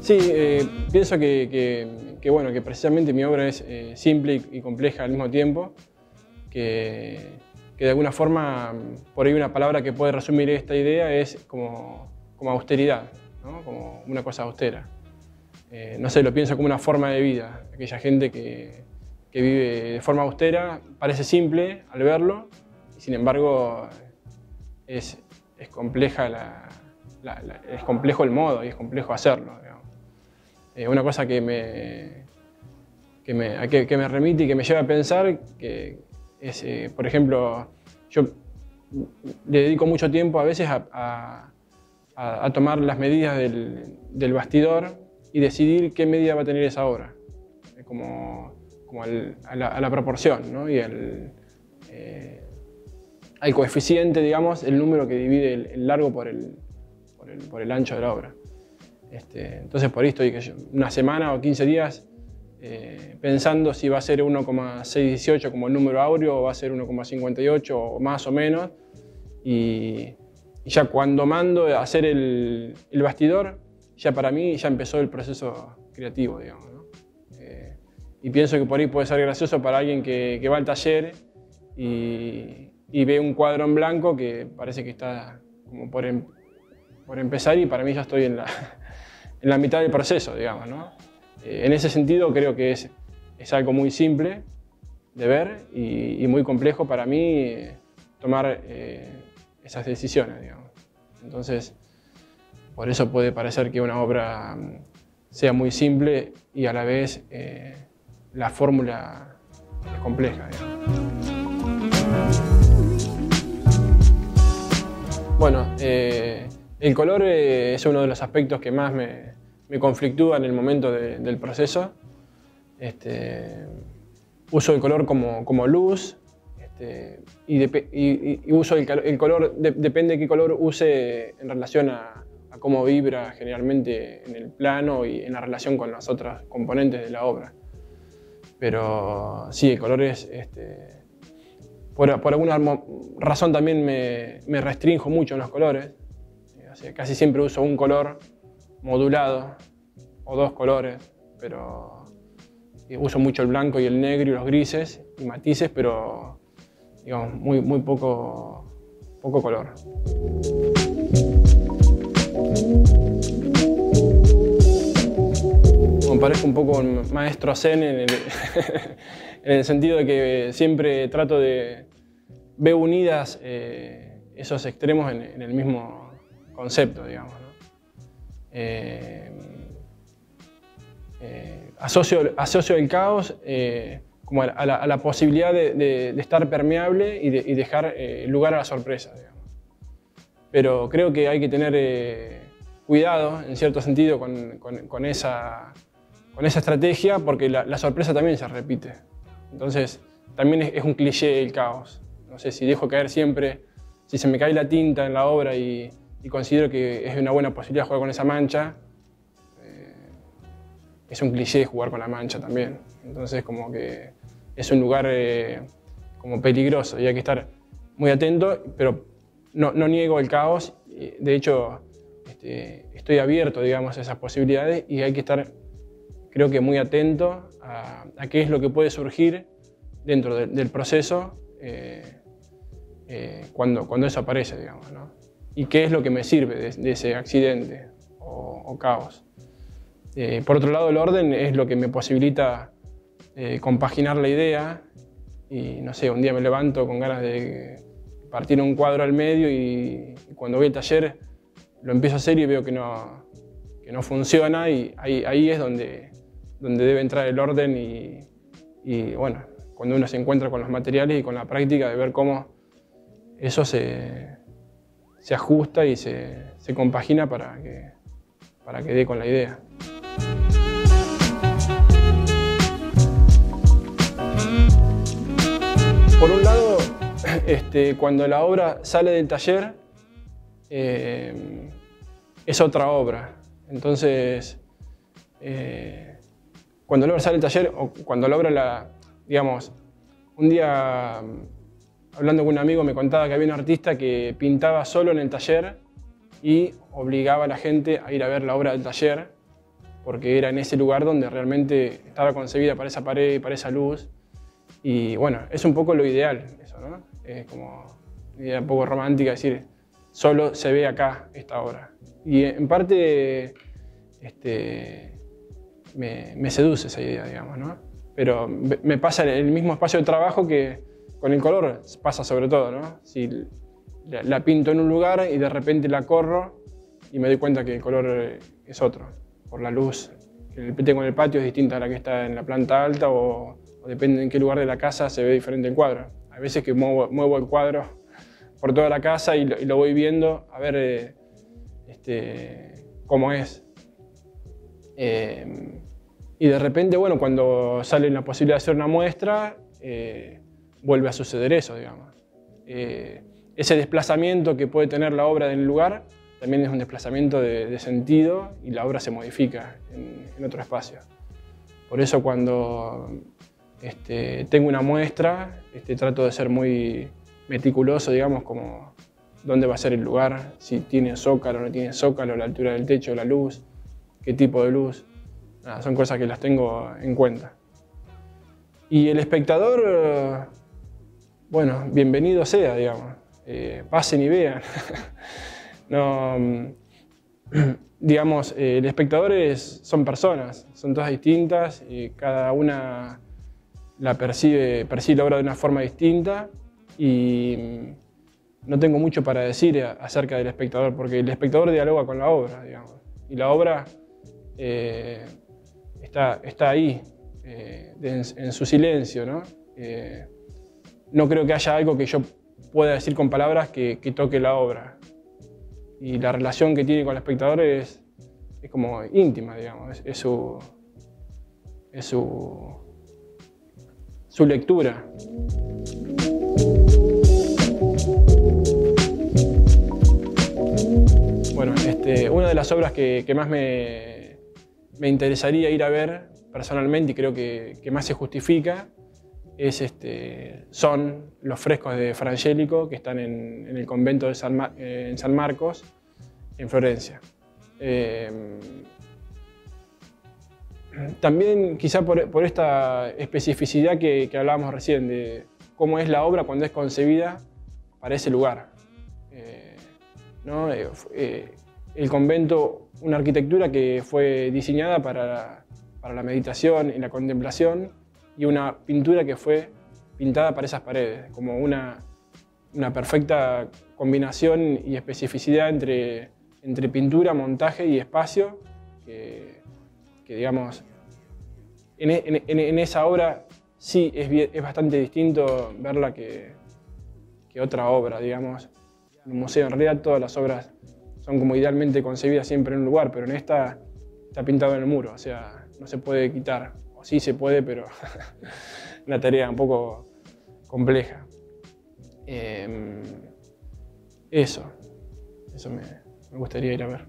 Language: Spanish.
Sí, pienso bueno, que precisamente mi obra es simple y compleja al mismo tiempo, que de alguna forma, por ahí una palabra que puede resumir esta idea es como austeridad, ¿no? Como una cosa austera. No sé, lo pienso como una forma de vida. Aquella gente que vive de forma austera parece simple al verlo, y sin embargo es compleja es complejo el modo y es complejo hacerlo, digamos. Una cosa que me remite y que me lleva a pensar que es, por ejemplo, yo le dedico mucho tiempo a veces a tomar las medidas del bastidor y decidir qué medida va a tener esa obra, como a la proporción, ¿no? Y al coeficiente, digamos, el número que divide el largo por el ancho de la obra. Entonces por ahí estoy una semana o 15 días pensando si va a ser 1,618 como el número áureo o va a ser 1,58 o más o menos. Y ya cuando mando a hacer el bastidor, ya para mí ya empezó el proceso creativo, digamos, ¿no? Y pienso que por ahí puede ser gracioso para alguien que va al taller y ve un cuadro en blanco que parece que está como por empezar, y para mí ya estoy en la mitad del proceso, digamos, ¿no? En ese sentido creo que es algo muy simple de ver y muy complejo para mí tomar esas decisiones, digamos. Entonces, por eso puede parecer que una obra sea muy simple y a la vez la fórmula es compleja, digamos. Bueno, el color es uno de los aspectos que más me conflictúa en el momento del proceso. Uso el color como luz, y uso el color, depende de qué color use en relación a cómo vibra generalmente en el plano y en la relación con las otras componentes de la obra. Pero sí, el color es... por alguna razón también me restrinjo mucho en los colores. O sea, casi siempre uso un color modulado o dos colores, pero uso mucho el blanco y el negro y los grises y matices, pero digamos, muy poco color. Me parezco un poco un maestro zen en el sentido de que siempre trato de ver unidas esos extremos en el mismo concepto, digamos, ¿no? Asocio el caos como a la posibilidad de estar permeable y dejar lugar a la sorpresa, digamos. Pero creo que hay que tener cuidado, en cierto sentido, con esa estrategia, porque la sorpresa también se repite. Entonces, también es un cliché el caos. No sé, si dejo caer siempre, si se me cae la tinta en la obra y considero que es una buena posibilidad jugar con esa mancha, es un cliché jugar con la mancha también. Entonces, como que es un lugar como peligroso y hay que estar muy atento, pero no niego el caos. De hecho, estoy abierto, digamos, a esas posibilidades y hay que estar, creo que, muy atento a qué es lo que puede surgir dentro del proceso cuando eso aparece, digamos, ¿no? Y qué es lo que me sirve de ese accidente o caos. Por otro lado, el orden es lo que me posibilita compaginar la idea y, no sé, un día me levanto con ganas de partir un cuadro al medio y cuando voy al taller lo empiezo a hacer y veo que no funciona, y ahí es donde debe entrar el orden y bueno, cuando uno se encuentra con los materiales y con la práctica de ver cómo eso se ajusta y se compagina para que dé con la idea. Por un lado, cuando la obra sale del taller, es otra obra. Entonces, cuando la obra sale del taller o cuando la obra digamos, un día hablando con un amigo me contaba que había un artista que pintaba solo en el taller y obligaba a la gente a ir a ver la obra del taller porque era en ese lugar donde realmente estaba concebida para esa pared y para esa luz. Y bueno, es un poco lo ideal eso, ¿no? Es como una idea un poco romántica decir, solo se ve acá esta obra. Y en parte me seduce esa idea, digamos, ¿no? Pero me pasa en el mismo espacio de trabajo que con el color pasa sobre todo, ¿no? Si la pinto en un lugar y de repente la corro y me doy cuenta que el color es otro, por la luz que tengo en el patio es distinta a la que está en la planta alta o depende en qué lugar de la casa se ve diferente el cuadro. Hay veces que muevo el cuadro por toda la casa y lo voy viendo a ver cómo es. Y de repente, bueno, cuando sale la posibilidad de hacer una muestra, vuelve a suceder eso, digamos. Ese desplazamiento que puede tener la obra en el lugar también es un desplazamiento de sentido y la obra se modifica en otro espacio. Por eso cuando tengo una muestra, trato de ser muy meticuloso, digamos, como dónde va a ser el lugar, si tiene zócalo o no tiene zócalo, la altura del techo, la luz, qué tipo de luz. Nada, son cosas que las tengo en cuenta. Y el espectador, bueno, bienvenido sea, digamos. Pasen y vean. No, digamos, el espectador son personas, son todas distintas y cada una la percibe la obra de una forma distinta y no tengo mucho para decir acerca del espectador porque el espectador dialoga con la obra, digamos, y la obra está ahí, en su silencio, ¿no? No creo que haya algo que yo pueda decir con palabras que toque la obra. Y la relación que tiene con el espectador es como íntima, digamos, es su lectura. Bueno, una de las obras que más me interesaría ir a ver personalmente y creo que más se justifica son los frescos de Fra Angelico que están en el convento de en San Marcos, en Florencia. También quizá por esta especificidad que hablábamos recién de cómo es la obra cuando es concebida para ese lugar. ¿No? El convento, una arquitectura que fue diseñada para la meditación y la contemplación y una pintura que fue pintada para esas paredes, como una perfecta combinación y especificidad entre pintura, montaje y espacio, que digamos, en esa obra sí es bastante distinto verla que otra obra, digamos. En un museo, en realidad, todas las obras son como idealmente concebidas siempre en un lugar, pero en esta está pintado en el muro, o sea, no se puede quitar. O sí se puede, pero una tarea un poco compleja. Eso me gustaría ir a ver.